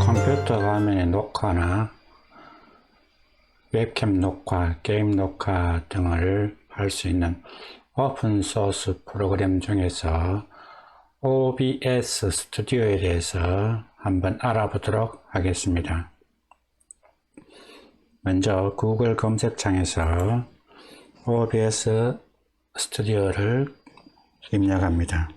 컴퓨터 화면의 녹화나 웹캠 녹화, 게임 녹화 등을 할 수 있는 오픈소스 프로그램 중에서 OBS 스튜디오에 대해서 한번 알아보도록 하겠습니다. 먼저 구글 검색창에서 OBS 스튜디오를 입력합니다.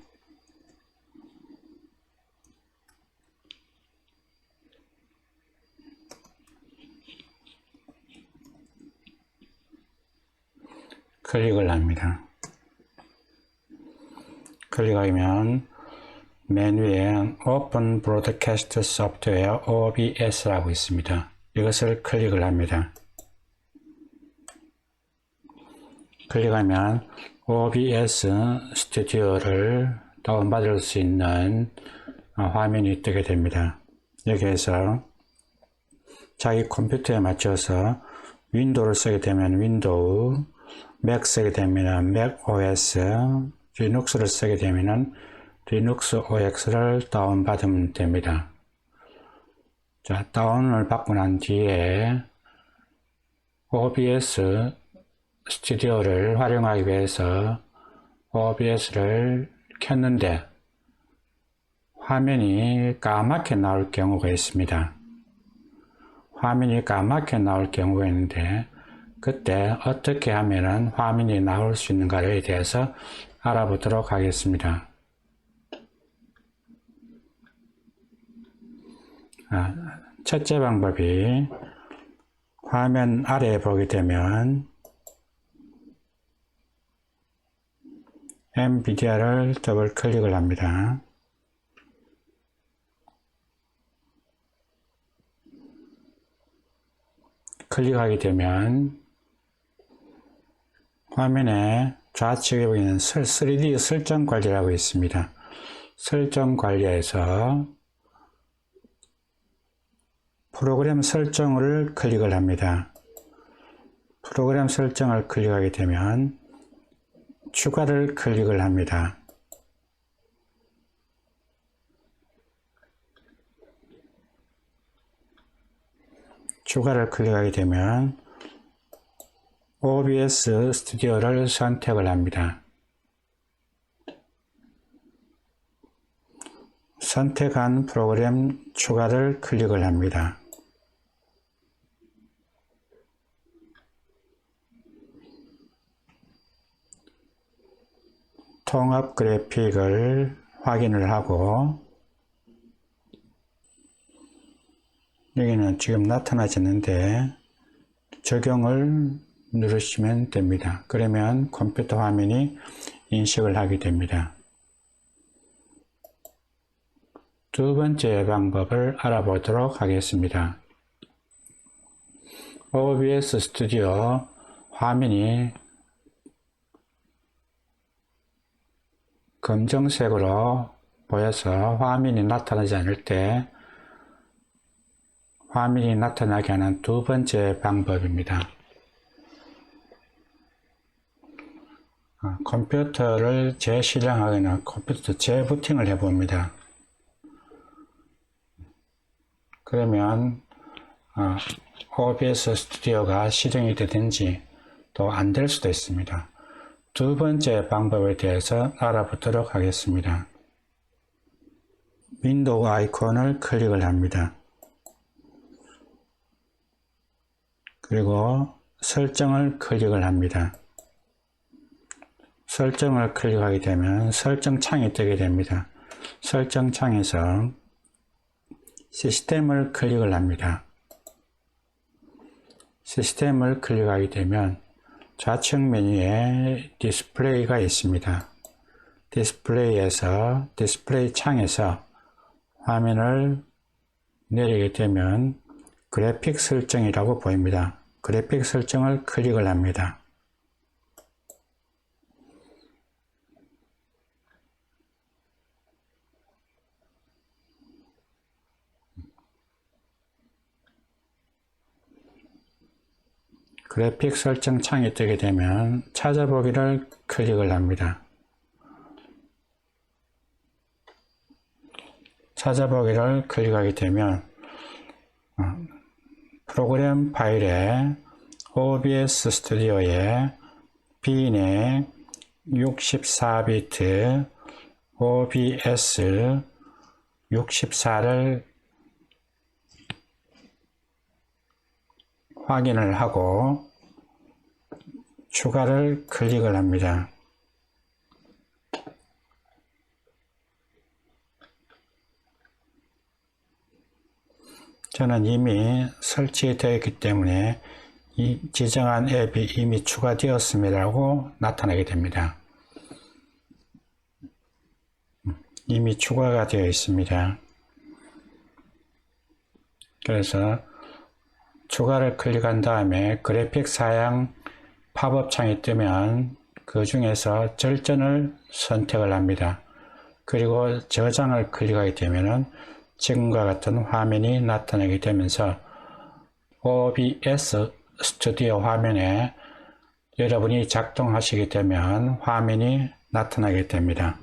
클릭을 합니다. 클릭하면 메뉴에 Open Broadcast Software OBS라고 있습니다. 이것을 클릭을 합니다. 클릭하면 OBS 스튜디오를 다운받을 수 있는 화면이 뜨게 됩니다. 여기에서 자기 컴퓨터에 맞춰서 윈도우를 쓰게 되면 윈도우, 맥 쓰게 되면 맥 OS, 리눅스를 쓰게 되면 리눅스 OX를 다운받으면 됩니다. 자, 다운을 받고 난 뒤에 OBS 스튜디오를 활용하기 위해서 OBS를 켰는데 화면이 까맣게 나올 경우가 있습니다. 화면이 까맣게 나올 경우가 있는데 그때 어떻게 하면 화면이 나올 수 있는가에 대해서 알아보도록 하겠습니다. 첫째 방법이 화면 아래에 보게 되면 NVIDIA를 더블 클릭을 합니다. 클릭하게 되면 화면에 좌측에 보이는 3D 설정 관리라고 있습니다. 설정 관리에서 프로그램 설정을 클릭을 합니다. 프로그램 설정을 클릭하게 되면 추가를 클릭을 합니다. 추가를 클릭하게 되면 OBS 스튜디오를 선택을 합니다. 선택한 프로그램 추가를 클릭을 합니다. 통합 그래픽을 확인을 하고 여기는 지금 나타나지 않는데 적용을 누르시면 됩니다. 그러면 컴퓨터 화면이 인식을 하게 됩니다. 두 번째 방법을 알아보도록 하겠습니다. OBS 스튜디오 화면이 검정색으로 보여서 화면이 나타나지 않을 때 화면이 나타나게 하는 두 번째 방법입니다. 컴퓨터를 재실행하거나 컴퓨터 재부팅을 해봅니다. 그러면 OBS 스튜디오가 실행이 되든지 또 안 될 수도 있습니다. 두 번째 방법에 대해서 알아보도록 하겠습니다. 윈도우 아이콘을 클릭을 합니다. 그리고 설정을 클릭을 합니다. 설정을 클릭하게 되면 설정 창이 뜨게 됩니다. 설정 창에서 시스템을 클릭을 합니다. 시스템을 클릭하게 되면 좌측 메뉴에 디스플레이가 있습니다. 디스플레이에서 디스플레이 창에서 화면을 내리게 되면 그래픽 설정이라고 보입니다. 그래픽 설정을 클릭을 합니다. 그래픽 설정 창이 뜨게 되면 찾아보기를 클릭을 합니다. 찾아보기를 클릭하게 되면 프로그램 파일에 OBS 스튜디오에 비넷 64비트 OBS 64를 확인을 하고 추가를 클릭을 합니다. 저는 이미 설치되어 있기 때문에 이 지정한 앱이 이미 추가되었음이라고 나타나게 됩니다. 이미 추가가 되어 있습니다. 그래서 추가를 클릭한 다음에 그래픽 사양 팝업 창이 뜨면 그 중에서 절전을 선택을 합니다. 그리고 저장을 클릭하게 되면 지금과 같은 화면이 나타나게 되면서 OBS 스튜디오 화면에 여러분이 작동하시게 되면 화면이 나타나게 됩니다.